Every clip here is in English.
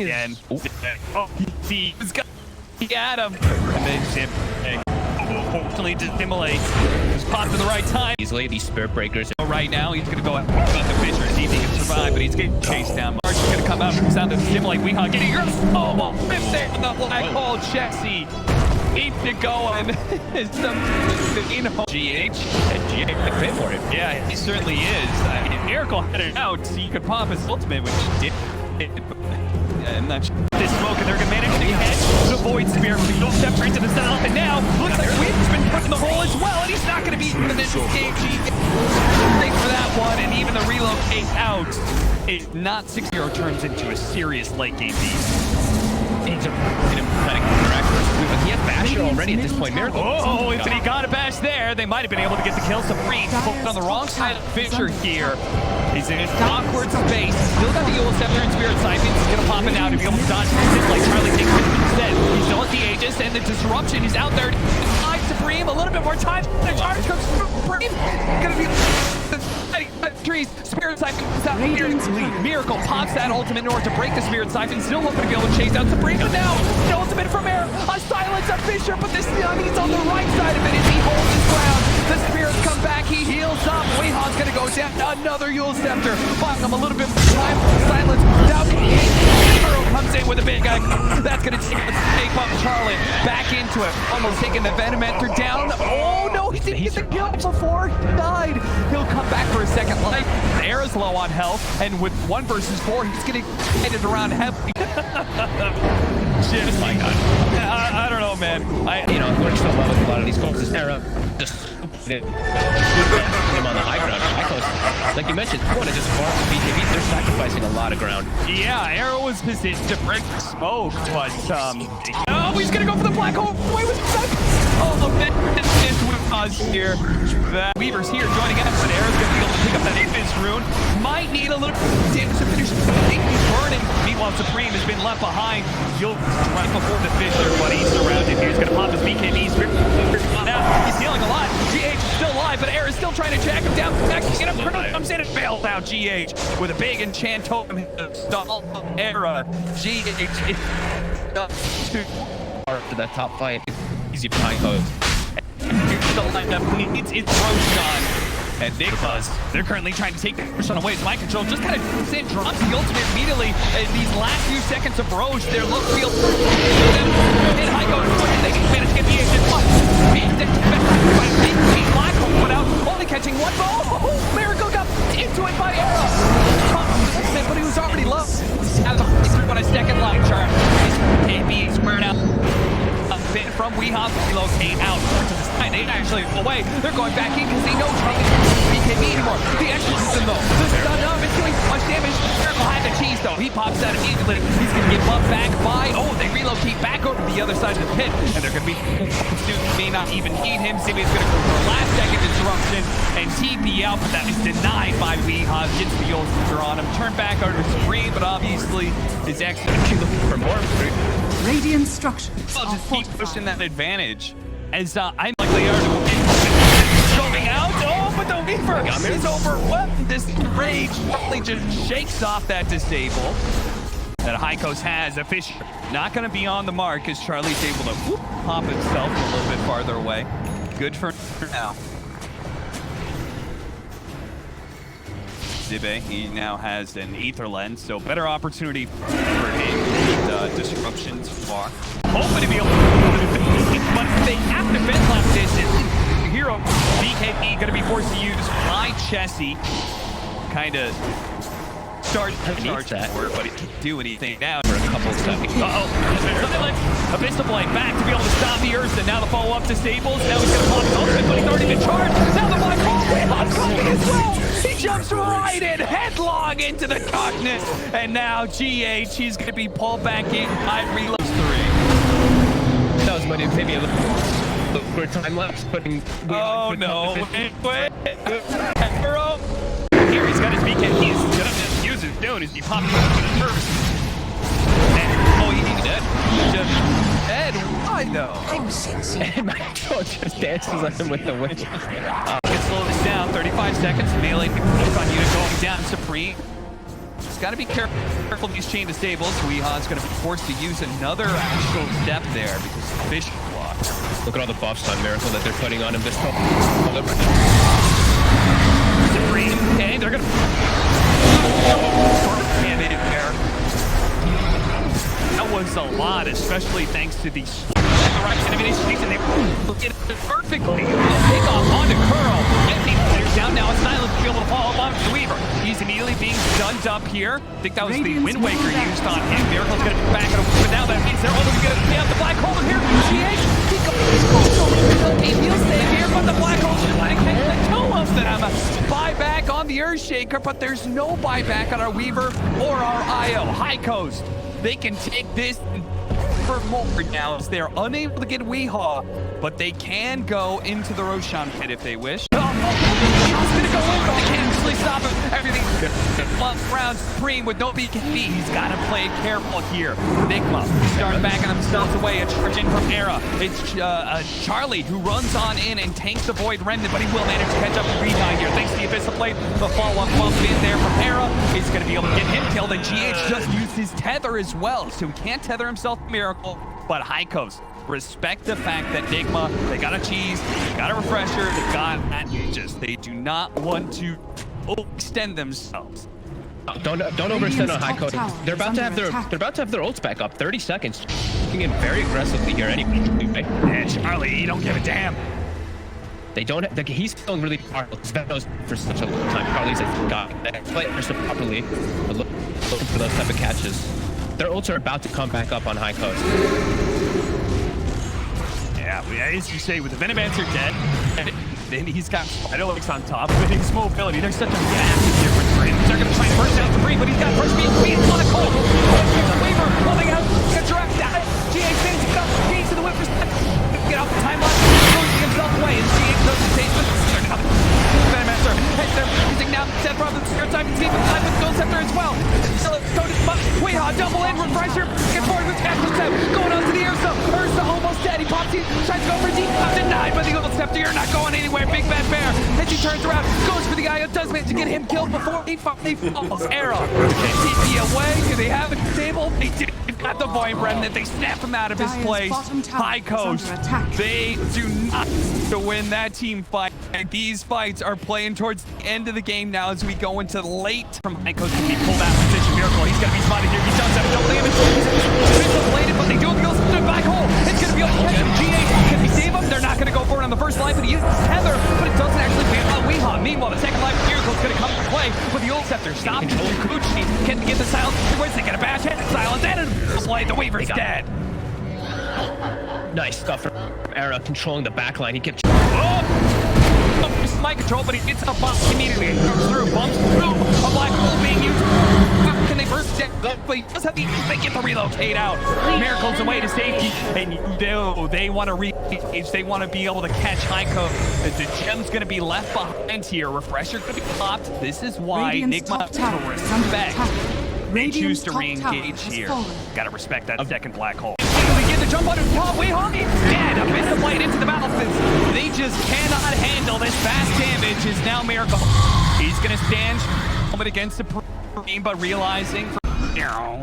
again. Oh, he got him. And then Zip, hopefully to stimulate. Just popped at the right time. Easily, these spirit breakers. Right now, he's gonna go out the Fisher, see if he can survive, but he's getting chased down. March is gonna come out from the sound of stimulate. Weehawk getting your flip there on the black hole. Jesse keep it going. GH And GH can pay for it. Yeah, he certainly is. I mean, Miracle had it out, so you could pop his ultimate, which did. I'm not sure. This smoke, and they're gonna manage to head the Void Spear. He'll step into the south, and now looks like Weaver's been put in the hole as well, and he's not gonna be in this game. Thanks for that one, and even the relocate out. It not 6-0 turns into a serious late game beat. He's kind of correct. He had Basher already at this point. Miracle. Oh, and he got a bash there. They might have been able to get the kill. Supreme focused on the wrong side of Fisher here. He's in an awkward space. Still got the Eul Scepter and Spirit Siphon. He's gonna pop it out to be able to dodge it like Charlie takes it instead. He's still at the Aegis, and the disruption is out there. Supreme, a little bit more time. The charge comes Supreme. Gonna be trees. Spirit Siphon is out here. Miracle pops that ultimate in order to break the Spirit Siphon. Still looking to be able to chase out Supreme. And now the ultimate from Air. A silence of Fisher, but this he's on the right side of it as he holds his ground. The Spirits come back. He heals up. Weehawk's gonna go down. Another Eul Scepter. Buying him a little bit more time. Silence. Down. Arrow comes in with a big guy. That's gonna take up Charlie back into it. Almost taking the Venom Enter down. Oh no, he didn't get the kill before he died. He'll come back for a second life. Era's low on health, and with 1 versus 4, he's getting hit around heavily. Shit, oh my god. I don't know, man. It works so well with a lot of these courses. Era just him on the high ground. ICKe, like you mentioned, want to just farm the BKB. They're sacrificing a lot of ground. Yeah, Arrow was positioned to break the smoke, but oh, he's gonna go for the black hole. Wait, was that? Oh, the fitness with us here. Weaver's here joining us, but Arrow's gonna be able to pick up that Infamous rune. Might need a little damage to finish. I think he's burning. Meanwhile, Supreme has been left behind. He'll right before the Fisher, but he's surrounded here. He's gonna pop his BKB. Now he's healing a lot. GH is still alive, but Era is still trying to track him down. Back to get him. Comes in and fails out. GH with a big enchant totem stall Era. GH is after that top fight. Easy behind code. Here's the lineup. It's Roshan and Nigma. They're currently trying to take Roshan away. His mind control just kind of drops the ultimate immediately. In these last few seconds of Roche, their look feels and Higlights they can manage to get the agent. Black hole put out, only catching 1 ball. Oh, Miracle got into it by Arrow. But he was already low. On a second line chart. KB squared out. From Weehawk, relocate out to the side. They actually away. They're going back in because they know Charlie can't BKB anymore. The exorcism though. The stun up is doing so much damage. Miracle had the cheese though. He pops out immediately. He's gonna get bumped back by. Oh, they relocate back over to the other side of the pit. And they're gonna be may not even need him. Simeon's gonna go for a last second disruption and TP out, but that is denied by Weehawk. Gets the Eul Scepter on him. Turn back over to Supreme, but obviously is actually looking for more. Radiant structures. I'll just keep pushing that advantage. As I'm likely going out. Oh, but the Weaver is overwhelmed. This rage probably just shakes off that disable that ICKe has. A Fisher not going to be on the mark as Charlie's able to pop himself a little bit farther away. Good for now. He now has an Ether Lens, so better opportunity for him with disruptions far. Hoping to be able to, but they have to vent like this. Hero BKB going to be forced to use my Chessie. Kind of start that, but it can't do anything now for a couple of seconds. Uh-oh. Abyssal Blade back to be able to stop the Ursa. Now the follow-up disables. Now he's going to pop his ultimate, but he's already been charged. Now the black hole. Weehawk's coming as well. He jumps right in, headlong into the darkness. And now GH, he's going to be pulled back in by reload 3. That was maybe a little quick time lapse, putting... Oh, no. Wait. Arrow. Here, he's got his BK. He's going to use his dude as he pops first. Oh, he's dead. Dead. I know. And my control just dances on him with the wind. Slow this down. 35 seconds. Melee on you going down. Supreme. got to be careful of these chain disables. Weeha's going to be forced to use another actual step there because Fish blocked. Look at all the buffs on Miracle that they're putting on him. This time. Okay, they're going to... That was a lot, especially thanks to the right animation. They did it perfectly. Take off onto Curl. They're down now. It's Silence to be able to follow up on the Weaver. He's immediately being stunned up here. I think that was the Wind Waker used on him. Miracle's going to be back at him, but now that means they're only going to stay up the Black Hole here. GH, he feels safe here, but the Black Hole's trying to kill them. Buyback on the Earthshaker, but there's no buyback on our Weaver or our IO. High Coast, they can take this for more now as they're unable to get Weehaw, but they can go into the Roshan pit if they wish. He's gonna go in, but they can't actually stop him. Everything round Supreme with no BKB. He's gotta play it careful here. Nigma start backing themselves away. A charge in from Era. It's Charlie who runs on in and tanks the Void Remnant, but he will manage to catch up to Retime here. Thanks to the Abyssal Blade, the follow-up bump in there from Era. He's gonna be able to get him killed, and GH just used his tether as well, so he can't tether himself to Miracle. But High Coast, respect the fact that Nigma, they got a cheese, they got a refresher, they got that Aegis. They do not want to overextend themselves. Don't overextend on High Coast. They're about to have their ults back up. 30 seconds. Looking in very aggressively here anyway. And Charlie, he don't give a damn. They don't. He's feeling really powerful. He's been those for such a long time. Charlie's like, God, they play so properly. Looking for those type of catches. Their ults are about to come back up on High Coast. Yeah, as you say, with the Venomancer dead, and then he's got Spiderlegs on top, with his mobility, there's such a massive difference for him. They're going to try and burst out the Bree, but he's got first beat, Black Hole. Weaver holding out, gets direct down. GA stands up, keys to the whip for get off the timeline, losing himself away, and GA does the stage with Venomancer. They're using now, Seth Robbins, your time to see the time with Gold Scepter as well. Still, it's go to Weehaw, double in, refresher, get forward with Captain Step, going on to the Ursa. Ursa almost dead, he pops in, tries to go for deep, denied by the Gold Scepter. You're not going anywhere, Big Bad Bear. As he turns around, goes for the guy who does manage to get him killed before he falls. Arrow, TP away, do they have a table? They do. They've got the Void Remnant, they snap him out of his place. High Coast, they do not to win that team fight. And these fights are playing towards the end of the game now as we go into late from High Coast to be pulled out of position. Miracle, he's gonna be spotted here. He does have no damage. He's bladed, but they do appeal to the Black Hole. It's gonna be able to catch him. GA, can he save him? They're not gonna go for it on the first life, but he uses tether, but it doesn't actually ban on Weehaw. Meanwhile, the second life Miracle's gonna come to play with the Ult Scepter. Stop Kuchi. Can get the silence? Where's they gonna bash it? Silence and play. The Weaver's dead. Nice stuff from Era controlling the backline. He kept. My control, but he gets a bump immediately. He goes through, bumps through. A Black Hole being used. Can they burst it? But he does have the. They get the relocate out. Miracle's away to safety, and you know they want to re-engage. They want to be able to catch High Coast. The gem's going to be left behind here. Refresher could be popped. This is why Nigma respect. They choose to re-engage here. Gotta respect that second Black Hole. We get the jump on his top. Weehaw, he's dead. A Abyssal Blade into the battlefields. They just cannot handle this fast damage. Is now Miracle. He's gonna stand moment against Supreme, but realizing Era.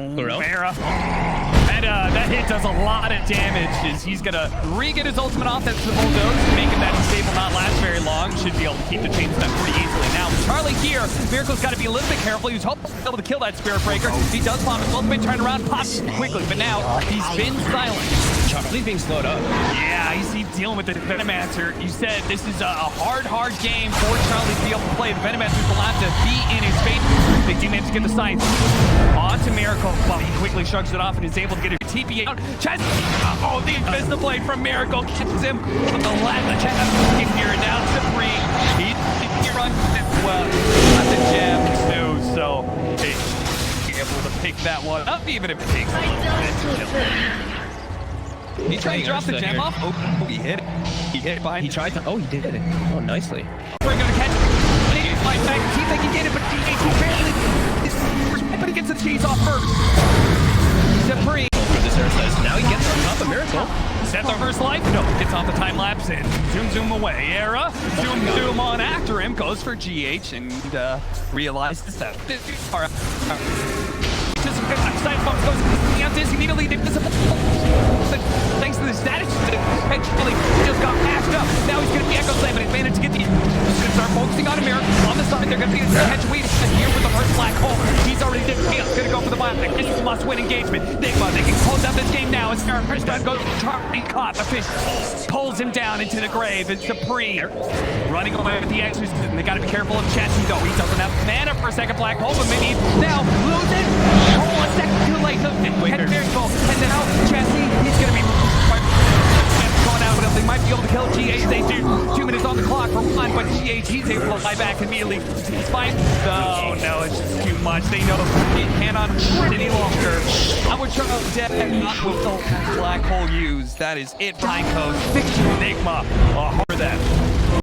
And that hit does a lot of damage. He's gonna re-get his ultimate off. That's the bulldoze, making that disable not last very long. Should be able to keep the chain step pretty easily. Now, Charlie here, Miracle's got to be a little bit careful. He was hoping to be able to kill that Spirit Breaker. He does pop his ultimate, turn around, pops quickly, but now he's been silent. Charlie's being slowed up. Yeah, he's dealing with the Venomancer. You said this is a hard game for Charlie to be able to play. The Venomancer will have to be in his face. They do manage to get the science on to Miracle, but he quickly shrugs it off and is able to get a TP out. Chest, oh, the Abyssal Blade from Miracle catches him on the left. The chest here now, Supreme. He runs well. Not the gem, too, so he's able to pick that one up, even if it takes He tried to drop the gem off. Oh, he hit it. He hit it behind. He tried to. Oh, he did it. Oh, nicely. We're gonna catch it. Fight back. See if they can get it, but he barely. But he gets the cheese off first. Supreme. For this Ursa. Now he gets on top of Miracle. Is that the first life? No, it's off the timeline. collapse and zoom away. Era, zoom on after him, goes for GH and realizes that this just side bump goes out this immediately. Thanks to the status, eventually just got passed up. Now he's going to be Echo Slam, but he's managed to get the. He's going to start focusing on Amir. On the side, they're going to be catch weight here with the first black hole. He's already did. He's going to go for the bottom. This is a must-win engagement. Nigma, they can close out this game now. As first time goes Charlie caught the fish, pulls him down into the grave. And Supreme running away with the exorcism. They got to be careful of Chessie though. He doesn't have mana for a second black hole, but maybe now lose it. Oh, a second too late. Head very full. And now Chessie, he's going to be going out. They might be able to kill GH. They do. 2 minutes on the clock for one, but GH, he's able to fly back immediately. He's fine. Oh no, it's just too much. They know they cannot afford any longer. I would try to dead not with the black hole used. That is it. High Coast. Nigma. For them.